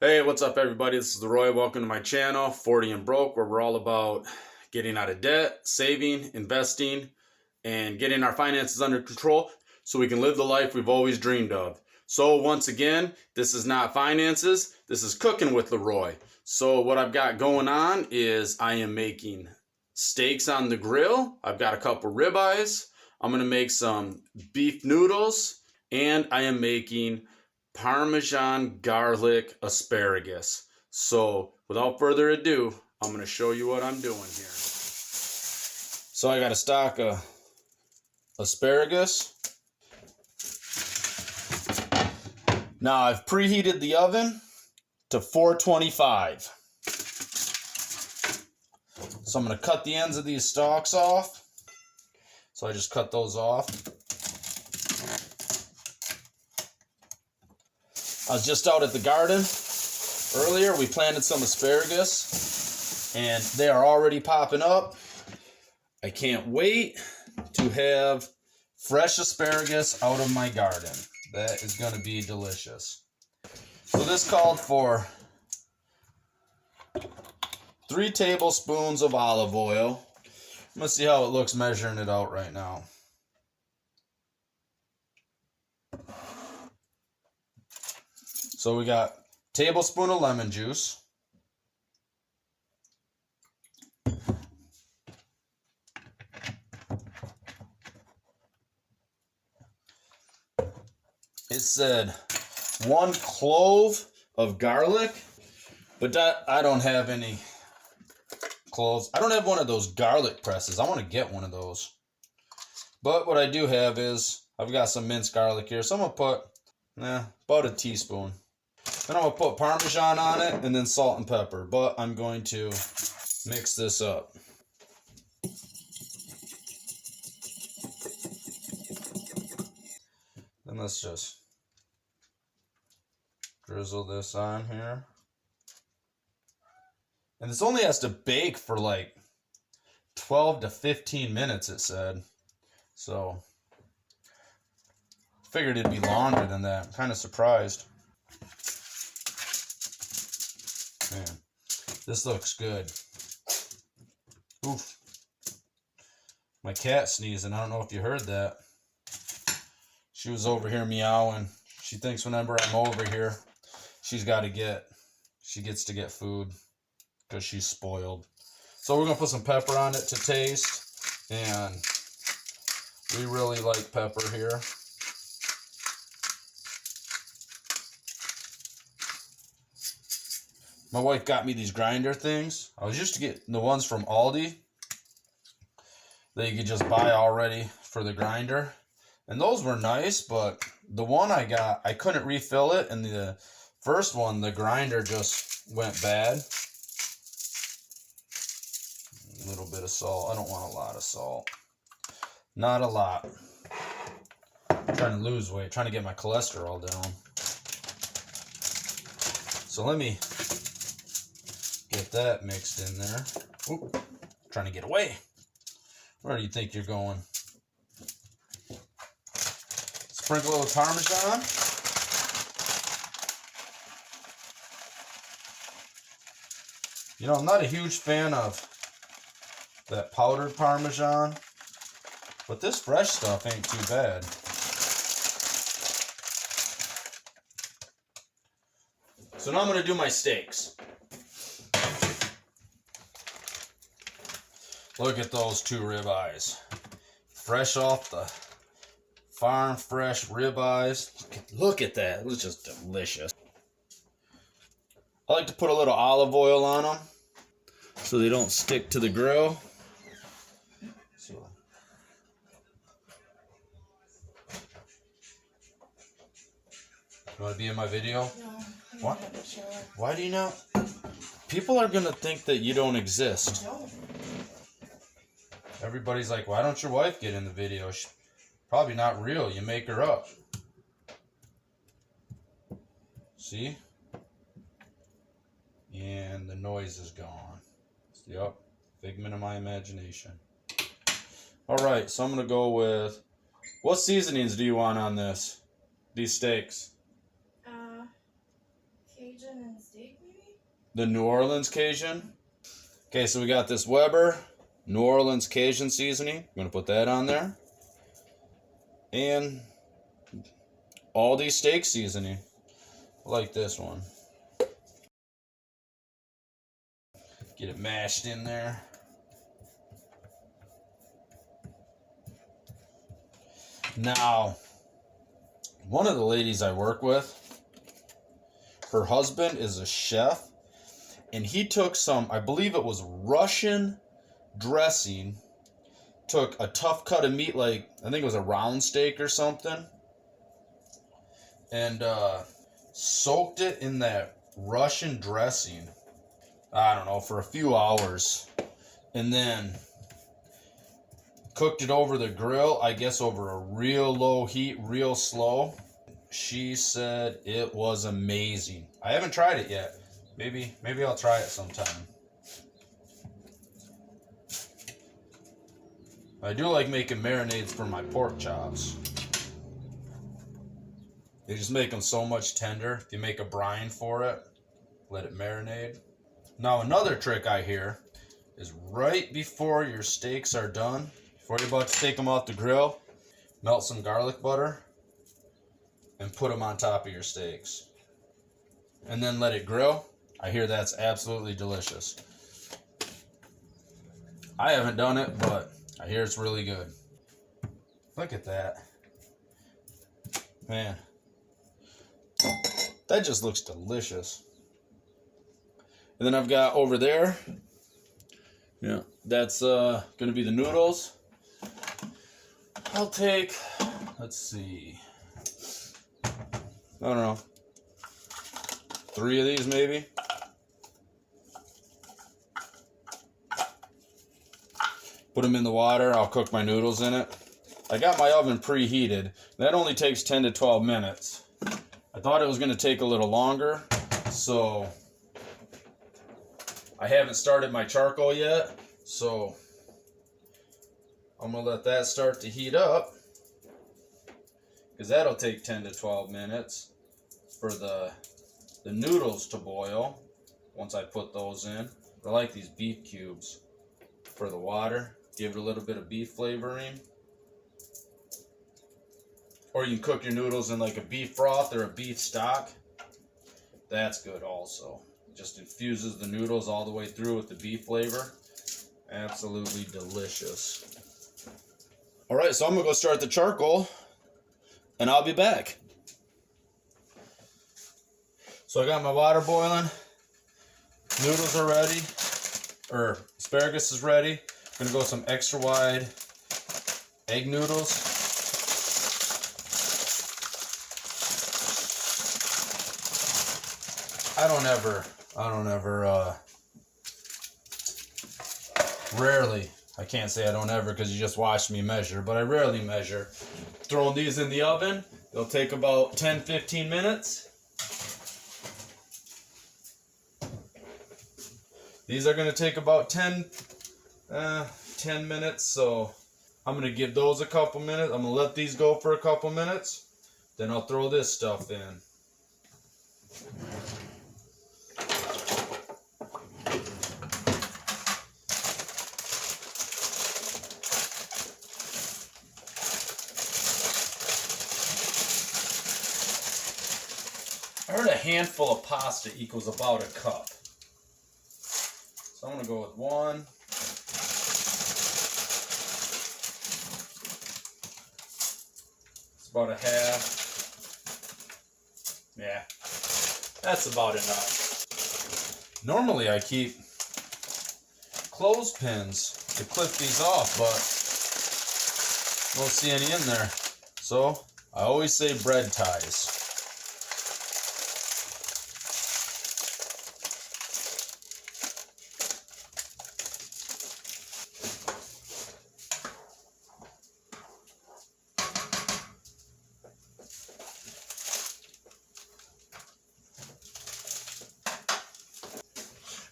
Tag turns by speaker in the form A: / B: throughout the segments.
A: Hey, what's up everybody? This is Leroy. Welcome to my channel, 40 and Broke, where we're all about getting out of debt, saving, investing, and getting our finances under control so we can live the life we've always dreamed of. So once again, this is not finances, this is cooking with Leroy. So what I've got going on is I am making steaks on the grill. I've got a couple ribeyes. I'm going to make some beef noodles, and I am making Parmesan garlic asparagus. So without further ado, I'm going to show you what I'm doing here. So I got a stock of asparagus. Now I've preheated the oven to 425. So I'm going to cut the ends of these stalks off. So I just cut those off. I was just out at the garden earlier. We planted some asparagus and they are already popping up. I can't wait to have fresh asparagus out of my garden. That is going to be delicious. So this called for 3 tablespoons of olive oil. I'm going to see how it looks measuring it out right now. So we got a tablespoon of lemon juice. It said 1 clove of garlic, but I don't have any cloves. I don't have one of those garlic presses. I want to get one of those. But what I do have is I've got some minced garlic here. So I'm going to put about a teaspoon. Then I'm going to put Parmesan on it and then salt and pepper. But I'm going to mix this up. Then let's just drizzle this on here. And this only has to bake for like 12 to 15 minutes, it said. So, figured it'd be longer than that. I'm kind of surprised. Man, this looks good. Oof. My cat sneezing. I don't know if you heard that. She was over here meowing. She thinks whenever I'm over here, she gets to get food because she's spoiled. So we're going to put some pepper on it to taste. And we really like pepper here. My wife got me these grinder things. I was used to get the ones from Aldi that you could just buy already for the grinder. And those were nice, but the one I got, I couldn't refill it. And the first one, the grinder just went bad. A little bit of salt. I don't want a lot of salt. Not a lot. I'm trying to lose weight, trying to get my cholesterol down. So let me get that mixed in there. Oop, trying to get away. Where do you think you're going? Sprinkle a little Parmesan. You know, I'm not a huge fan of that powdered Parmesan, but this fresh stuff ain't too bad. So now I'm going to do my steaks. Look at those 2 ribeyes. Fresh off the farm, fresh ribeyes. Look at that. It was just delicious. I like to put a little olive oil on them so they don't stick to the grill. So. You want to be in my video?
B: No.
A: What? Why do you not? People are going to think that you don't exist.
B: No.
A: Everybody's like, why don't your wife get in the video? She's probably not real. You make her up. See? And the noise is gone. Yep. Figment of my imagination. Alright, so I'm going to go with... What seasonings do you want on these steaks?
B: Cajun and steak
A: the New Orleans Cajun. Okay, so we got this Weber New Orleans Cajun seasoning. I'm going to put that on there. And Aldi steak seasoning. I like this one. Get it mashed in there. Now, one of the ladies I work with, her husband is a chef, and he took some, I believe it was Russian dressing, took a tough cut of meat, like I think it was a round steak or something, and soaked it in that Russian dressing, I don't know, for a few hours, and then cooked it over the grill, I guess over a real low heat, real slow. She said it was amazing. I haven't tried it yet. Maybe I'll try it sometime. I do like making marinades for my pork chops. They just make them so much tender. If you make a brine for it, let it marinate. Now another trick I hear is right before your steaks are done, before you're about to take them off the grill, melt some garlic butter and put them on top of your steaks. And then let it grill. I hear that's absolutely delicious. I haven't done it, but I hear it's really good. Look at that. Man. That just looks delicious. And then I've got over there, yeah, that's going to be the noodles. I'll take, let's see, I don't know, 3 of these maybe. Put them in the water. I'll cook my noodles in it. I got my oven preheated. That only takes 10 to 12 minutes. I thought it was going to take a little longer, so I haven't started my charcoal yet, so I'm going to let that start to heat up, because that'll take 10 to 12 minutes for the noodles to boil once I put those in. I like these beef cubes for the water. Give it a little bit of beef flavoring. Or you can cook your noodles in like a beef broth or a beef stock. That's good also. It just infuses the noodles all the way through with the beef flavor. Absolutely delicious. Alright, so I'm going to go start the charcoal, and I'll be back. So I got my water boiling. Noodles are ready. Or asparagus is ready. I'm going to go with some extra wide egg noodles. I don't ever, rarely, I can't say I don't ever because you just watched me measure, but I rarely measure. Throwing these in the oven, they'll take about 10-15 minutes. These are going to take about 10 minutes, so I'm going to give those a couple minutes. I'm going to let these go for a couple minutes. Then I'll throw this stuff in. I heard a handful of pasta equals about a cup. So I'm going to go with 1. It's about a half. Yeah, that's about enough. Normally I keep clothespins to clip these off, but I don't see any in there. So I always say bread ties.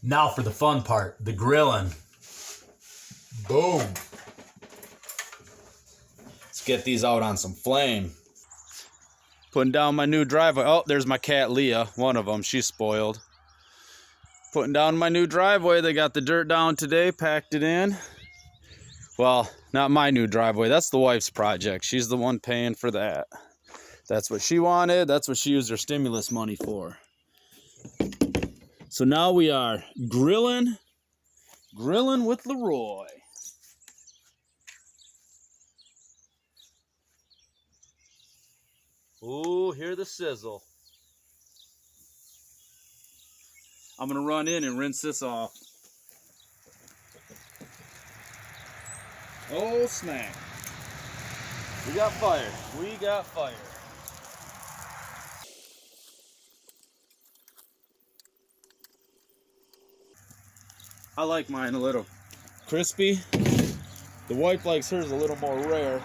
A: Now for the fun part, the grilling. Boom. Let's get these out on some flame. Putting down my new driveway. Oh, there's my cat Leah, one of them. She's spoiled. Putting down my new driveway. They got the dirt down today, packed it in. Well, not my new driveway. That's the wife's project. She's the one paying for that. That's what she wanted. That's what she used her stimulus money for. So now we are grilling with Leroy. Ooh, hear the sizzle. I'm gonna run in and rinse this off. Oh snap. We got fire. We got fire. I like mine a little crispy. The wife likes hers a little more rare.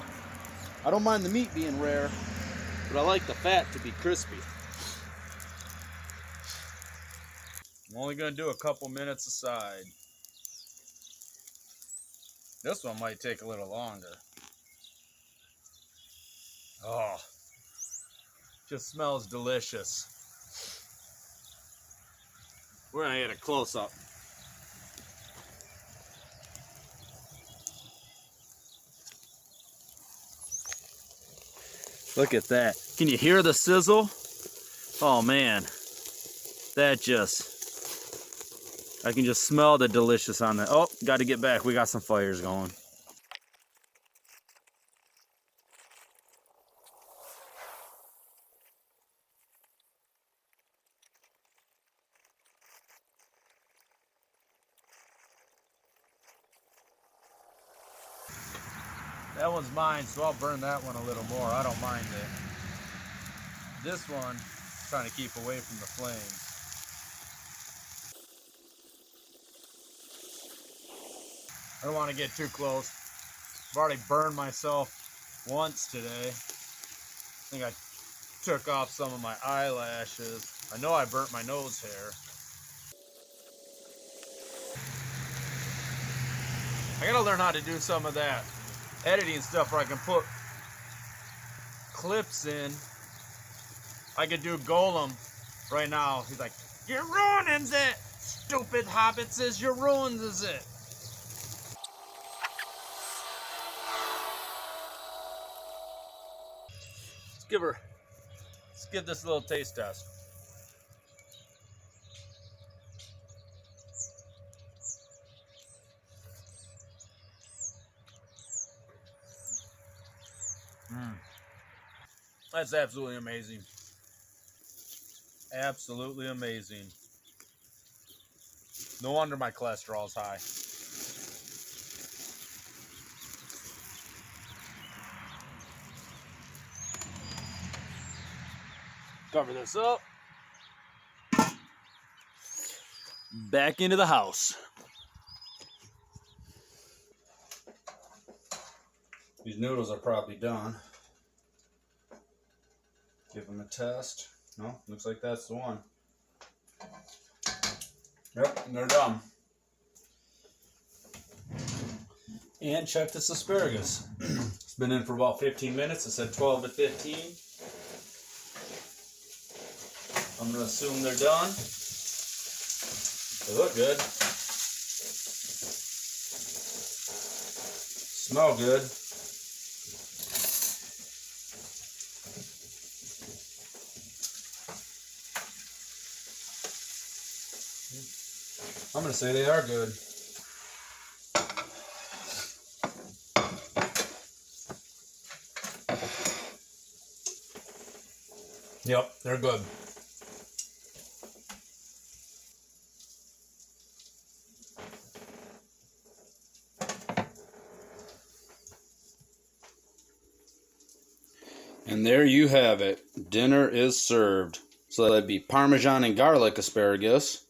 A: I don't mind the meat being rare, but I like the fat to be crispy. I'm only gonna do a couple minutes aside. This one might take a little longer. Oh, just smells delicious. We're gonna get a close-up. Look at that. Can you hear the sizzle? Oh man, that just, I can just smell the delicious on that. Oh, got to get back. We got some fires going. That one's mine, so I'll burn that one a little more. I don't mind it. This one, I'm trying to keep away from the flames. I don't want to get too close. I've already burned myself once today. I think I took off some of my eyelashes. I know I burnt my nose hair. I gotta learn how to do some of that editing stuff where I can put clips in. I could do Golem right now. He's like, "You're ruining it, stupid hobbitses, you're ruining it." Let's give this a little taste test. That's absolutely amazing. Absolutely amazing. No wonder my cholesterol's high. Cover this up. Back into the house. These noodles are probably done. Give them a test. No, looks like that's the one. Yep, and they're done. And check this asparagus. It's been in for about 15 minutes. It said 12 to 15. I'm going to assume they're done. They look good. Smell good. I'm going to say they are good. Yep, they're good. And there you have it. Dinner is served. So that'd be Parmesan and garlic asparagus,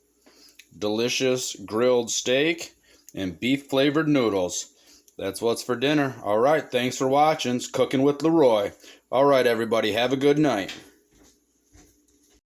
A: delicious grilled steak, and beef flavored noodles. That's what's for dinner. All right, thanks for watching. It's Cooking with Leroy. All right, everybody, have a good night.